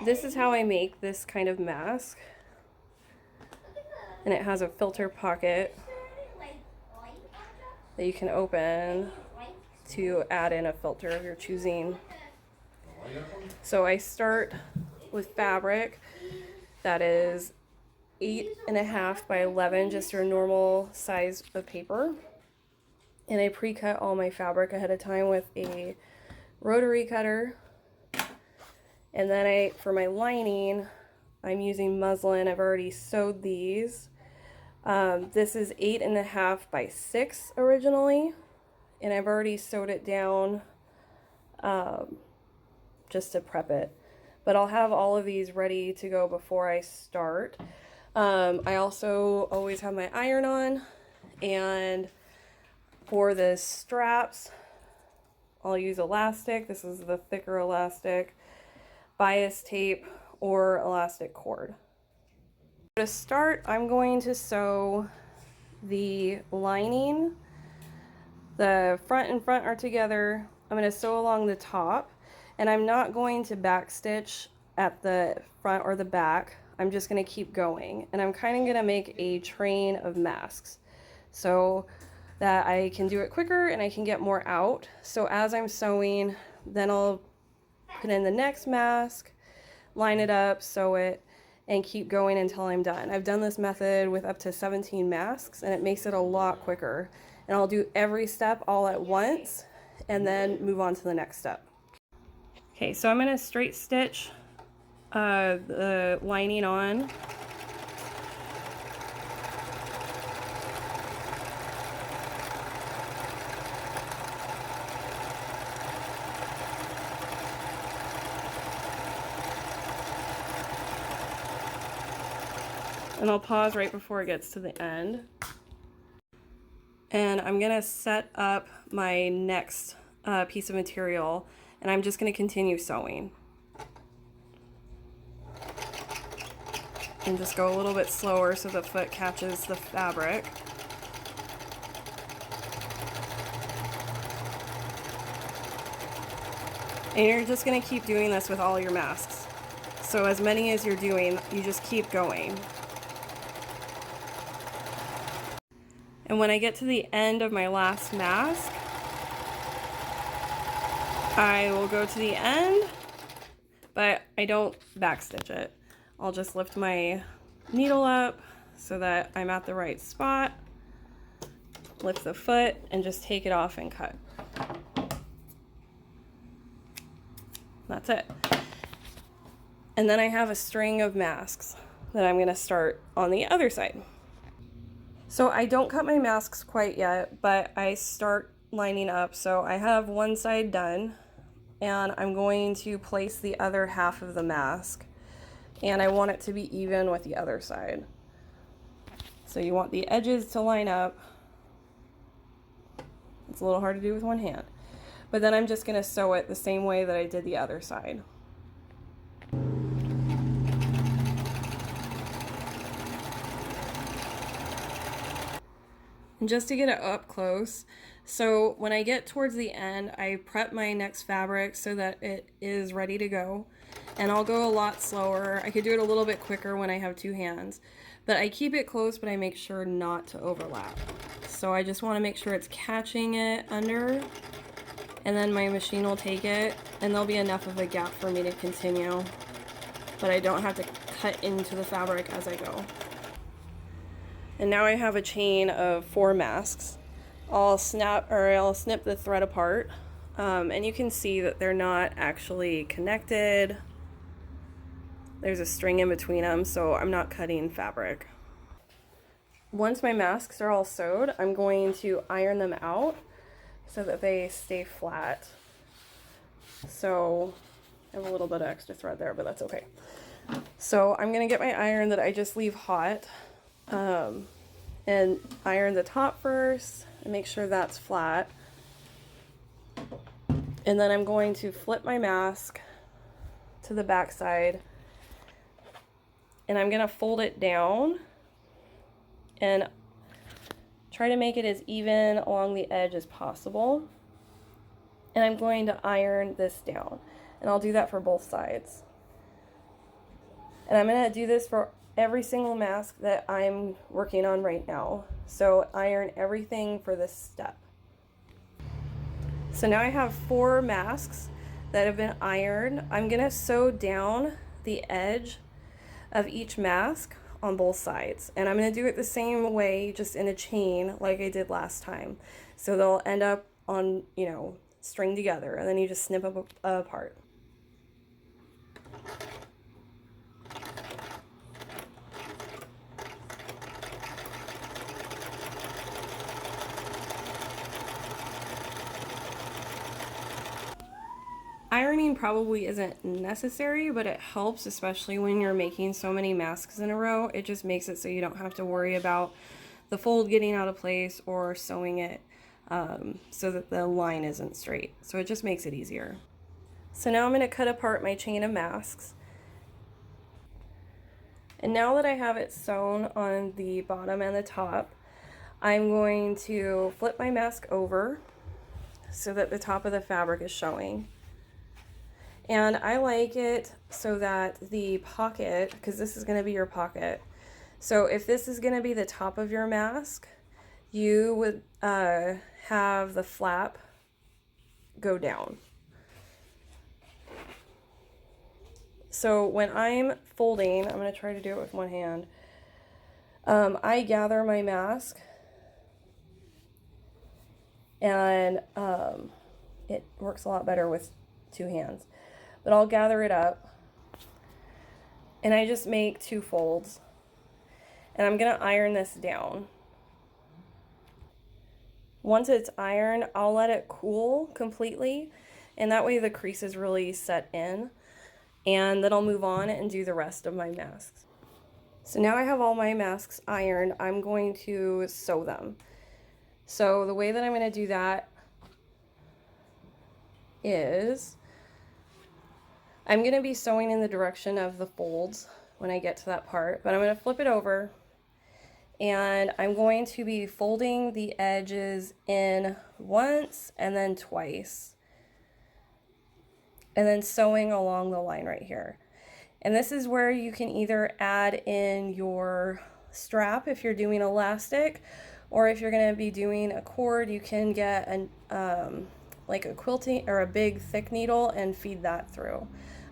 This is how I make this kind of mask. And it has a filter pocket that you can open to add in a filter of your choosing. So I start with fabric that is 8.5 by 11, just your normal size of paper. And I pre-cut all my fabric ahead of time with a rotary cutter. And then for my lining, I'm using muslin. I've already sewed these. This is 8.5 by 6 originally, and I've already sewed it down just to prep it. But I'll have all of these ready to go before I start. I also always have my iron on, and for the straps, I'll use elastic. This is the thicker elastic, bias tape, or elastic cord. To start, I'm going to sew the lining. The front and front are together. I'm going to sew along the top, and I'm not going to back stitch at the front or the back. I'm just going to keep going, and I'm kind of going to make a train of masks so that I can do it quicker and I can get more out. So as I'm sewing, then I'll put in the next mask, line it up, sew it, and keep going until I'm done. I've done this method with up to 17 masks, and it makes it a lot quicker. And I'll do every step all at once and then move on to the next step. Okay, so I'm going to straight stitch the lining on. And I'll pause right before it gets to the end. And I'm going to set up my next piece of material, and I'm just going to continue sewing. And just go a little bit slower so the foot catches the fabric. And you're just going to keep doing this with all your masks. So as many as you're doing, you just keep going. And when I get to the end of my last mask, I will go to the end, but I don't backstitch it. I'll just lift my needle up so that I'm at the right spot, lift the foot, and just take it off and cut. That's it. And then I have a string of masks that I'm going to start on the other side. So I don't cut my masks quite yet, but I start lining up. So I have one side done, and I'm going to place the other half of the mask, and I want it to be even with the other side. So you want the edges to line up. It's a little hard to do with one hand. But then I'm just going to sew it the same way that I did the other side. And just to get it up close, so when I get towards the end, I prep my next fabric so that it is ready to go. And I'll go a lot slower. I could do it a little bit quicker when I have two hands. But I keep it close, but I make sure not to overlap. So I just want to make sure it's catching it under, and then my machine will take it, and there'll be enough of a gap for me to continue. But I don't have to cut into the fabric as I go. And now I have a chain of 4 masks. I'll snip the thread apart, and you can see that they're not actually connected. There's a string in between them, so I'm not cutting fabric. Once my masks are all sewed, I'm going to iron them out so that they stay flat. So I have a little bit of extra thread there, but that's okay. So I'm gonna get my iron that I just leave hot, and iron the top first and make sure that's flat. And then I'm going to flip my mask to the back side, and I'm gonna fold it down and try to make it as even along the edge as possible. And I'm going to iron this down, and I'll do that for both sides. And I'm going to do this for every single mask that I'm working on right now. So iron everything for this step. So now I have 4 masks that have been ironed. I'm going to sew down the edge of each mask on both sides. And I'm going to do it the same way, just in a chain like I did last time. So they'll end up on, string together, and then you just snip them apart. Ironing probably isn't necessary, but it helps, especially when you're making so many masks in a row. It just makes it so you don't have to worry about the fold getting out of place or sewing it so that the line isn't straight. So it just makes it easier. So now I'm going to cut apart my chain of masks. And now that I have it sewn on the bottom and the top, I'm going to flip my mask over so that the top of the fabric is showing. And I like it so that the pocket, because this is going to be your pocket, so if this is going to be the top of your mask, you would have the flap go down. So when I'm folding, I'm going to try to do it with one hand, I gather my mask, and it works a lot better with 2 hands. But I'll gather it up, and I just make 2 folds, and I'm going to iron this down. Once it's ironed, I'll let it cool completely, and that way the creases really set in, and then I'll move on and do the rest of my masks. So now I have all my masks ironed, I'm going to sew them. So the way that I'm going to do that is I'm going to be sewing in the direction of the folds when I get to that part, but I'm going to flip it over, and I'm going to be folding the edges in once and then twice, and then sewing along the line right here. And this is where you can either add in your strap if you're doing elastic, or if you're going to be doing a cord, you can get like a quilting or a big thick needle and feed that through.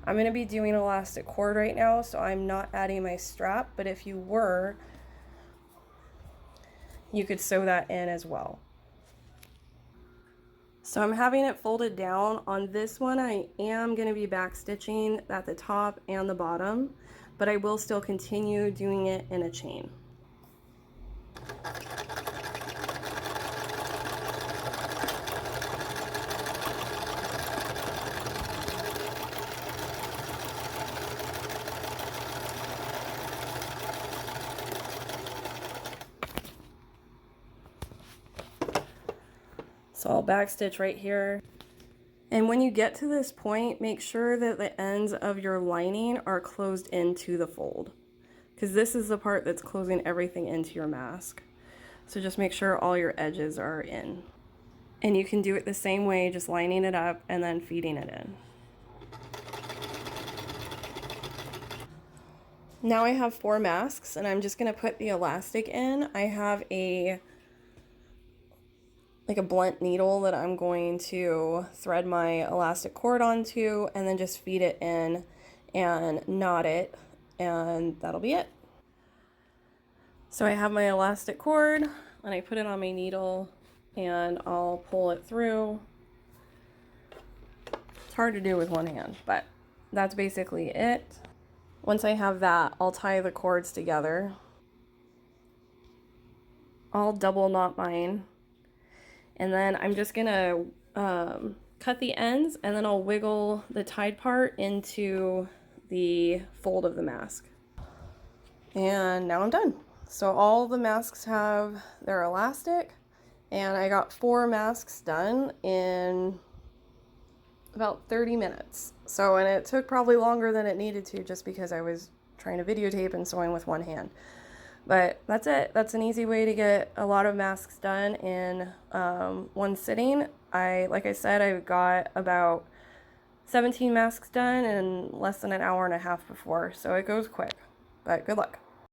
I'm going to be doing elastic cord right now, so I'm not adding my strap, but if you were, you could sew that in as well. So I'm having it folded down. On this one, I am going to be back stitching at the top and the bottom, but I will still continue doing it in a chain. So I'll backstitch right here. And when you get to this point, make sure that the ends of your lining are closed into the fold, because this is the part that's closing everything into your mask. So just make sure all your edges are in. And you can do it the same way, just lining it up and then feeding it in. Now I have 4 masks, and I'm just going to put the elastic in. I have a blunt needle that I'm going to thread my elastic cord onto, and then just feed it in and knot it, and that'll be it. So I have my elastic cord, and I put it on my needle, and I'll pull it through. It's hard to do with one hand, but that's basically it. Once I have that, I'll tie the cords together. I'll double knot mine, and then I'm just gonna cut the ends, and then I'll wiggle the tied part into the fold of the mask. And now I'm done. So all the masks have their elastic, and I got 4 masks done in about 30 minutes. So, and it took probably longer than it needed to, just because I was trying to videotape and sewing with one hand. But that's it. That's an easy way to get a lot of masks done in one sitting. Like I said, I got about 17 masks done in less than an hour and a half before, so it goes quick, but good luck.